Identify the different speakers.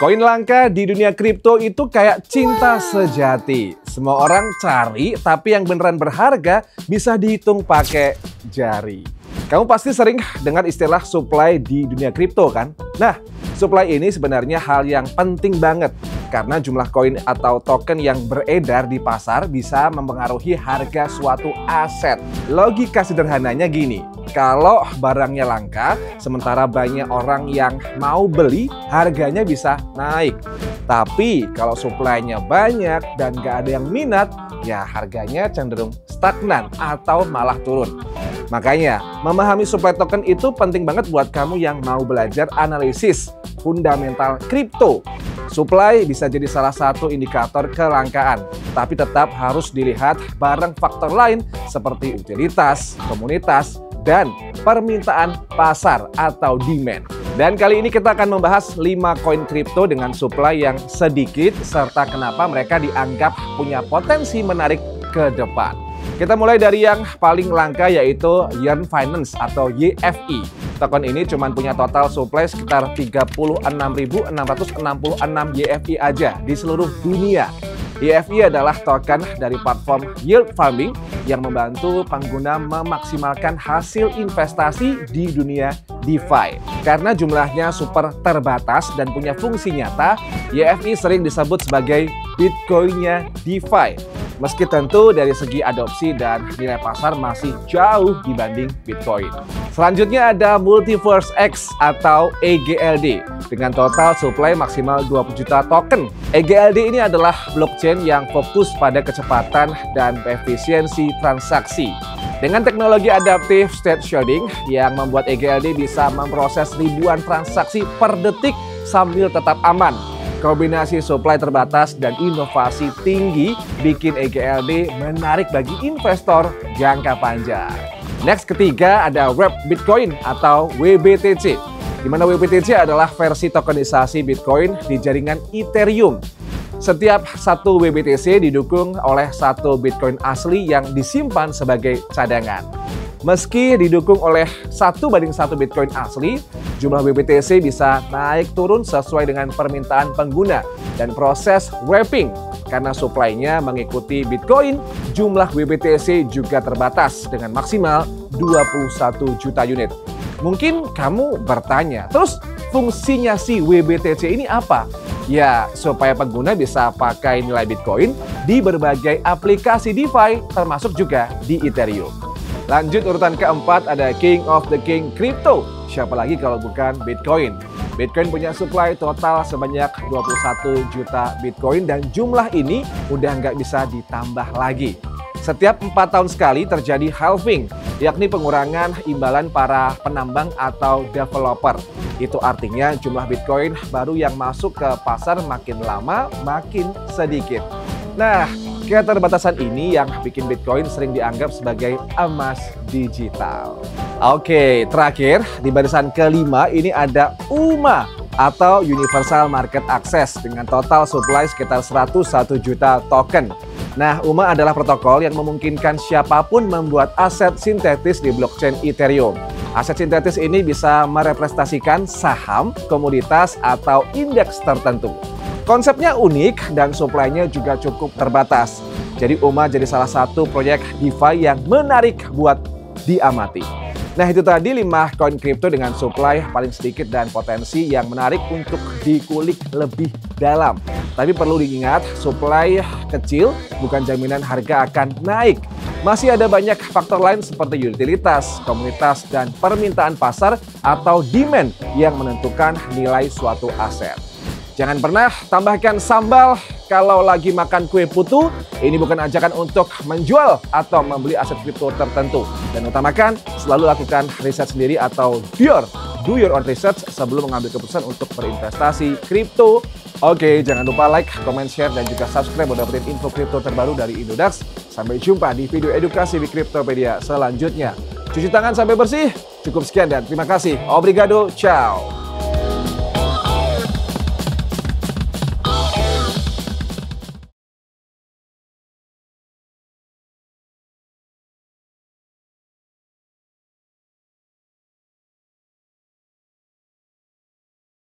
Speaker 1: Koin langka di dunia kripto itu kayak cinta sejati. Semua orang cari, tapi yang beneran berharga bisa dihitung pakai jari. Kamu pasti sering dengar istilah supply di dunia kripto kan? Nah, supply ini sebenarnya hal yang penting banget. Karena jumlah koin atau token yang beredar di pasar bisa mempengaruhi harga suatu aset. Logika sederhananya gini, kalau barangnya langka, sementara banyak orang yang mau beli, harganya bisa naik. Tapi kalau supply-nya banyak dan gak ada yang minat, ya harganya cenderung stagnan atau malah turun. Makanya, memahami supply token itu penting banget buat kamu yang mau belajar analisis fundamental kripto. Supply bisa jadi salah satu indikator kelangkaan, tapi tetap harus dilihat bareng faktor lain seperti utilitas, komunitas, dan permintaan pasar atau demand. Dan kali ini kita akan membahas 5 koin kripto dengan supply yang sedikit serta kenapa mereka dianggap punya potensi menarik ke depan. Kita mulai dari yang paling langka yaitu Yearn Finance atau YFI. Token ini cuma punya total supply sekitar 36.666 YFI aja di seluruh dunia. YFI adalah token dari platform yield farming yang membantu pengguna memaksimalkan hasil investasi di dunia DeFi. Karena jumlahnya super terbatas dan punya fungsi nyata, YFI sering disebut sebagai Bitcoin-nya DeFi. Meski tentu dari segi adopsi dan nilai pasar masih jauh dibanding Bitcoin. Selanjutnya ada Multiverse X atau EGLD dengan total supply maksimal 20 juta token. EGLD ini adalah blockchain yang fokus pada kecepatan dan efisiensi transaksi. Dengan teknologi adaptive state sharding yang membuat EGLD bisa memproses ribuan transaksi per detik sambil tetap aman. Kombinasi supply terbatas dan inovasi tinggi bikin EGLD menarik bagi investor jangka panjang. Next ketiga ada Wrapped Bitcoin atau WBTC. Di mana WBTC adalah versi tokenisasi Bitcoin di jaringan Ethereum. Setiap satu WBTC didukung oleh satu Bitcoin asli yang disimpan sebagai cadangan. Meski didukung oleh 1:1 Bitcoin asli, jumlah WBTC bisa naik turun sesuai dengan permintaan pengguna dan proses wrapping. Karena supply-nya mengikuti Bitcoin, jumlah WBTC juga terbatas dengan maksimal 21 juta unit. Mungkin kamu bertanya, terus fungsinya si WBTC ini apa? Ya, supaya pengguna bisa pakai nilai Bitcoin di berbagai aplikasi DeFi, termasuk juga di Ethereum. Lanjut urutan keempat ada King of the King Crypto. Siapa lagi kalau bukan Bitcoin? Bitcoin punya supply total sebanyak 21 juta Bitcoin dan jumlah ini udah nggak bisa ditambah lagi. Setiap 4 tahun sekali terjadi halving, yakni pengurangan imbalan para penambang atau developer. Itu artinya jumlah Bitcoin baru yang masuk ke pasar makin lama makin sedikit. Nah, keterbatasan ini yang bikin Bitcoin sering dianggap sebagai emas digital. Oke, terakhir di barisan kelima ini ada UMA atau Universal Market Access dengan total supply sekitar 101 juta token. Nah, UMA adalah protokol yang memungkinkan siapapun membuat aset sintetis di blockchain Ethereum. Aset sintetis ini bisa merepresentasikan saham, komoditas, atau indeks tertentu. Konsepnya unik dan supply-nya juga cukup terbatas. Jadi UMA jadi salah satu proyek DeFi yang menarik buat diamati. Nah itu tadi 5 koin kripto dengan supply paling sedikit dan potensi yang menarik untuk dikulik lebih dalam. Tapi perlu diingat, supply kecil bukan jaminan harga akan naik. Masih ada banyak faktor lain seperti utilitas, komunitas, dan permintaan pasar atau demand yang menentukan nilai suatu aset. Jangan pernah tambahkan sambal kalau lagi makan kue putu. Ini bukan ajakan untuk menjual atau membeli aset kripto tertentu. Dan utamakan selalu lakukan riset sendiri atau do your own research sebelum mengambil keputusan untuk berinvestasi kripto. Oke, jangan lupa like, comment, share, dan juga subscribe buat dapetin info kripto terbaru dari Indodax. Sampai jumpa di video edukasi di Cryptopedia selanjutnya. Cuci tangan sampai bersih. Cukup sekian dan terima kasih. Obrigado, ciao.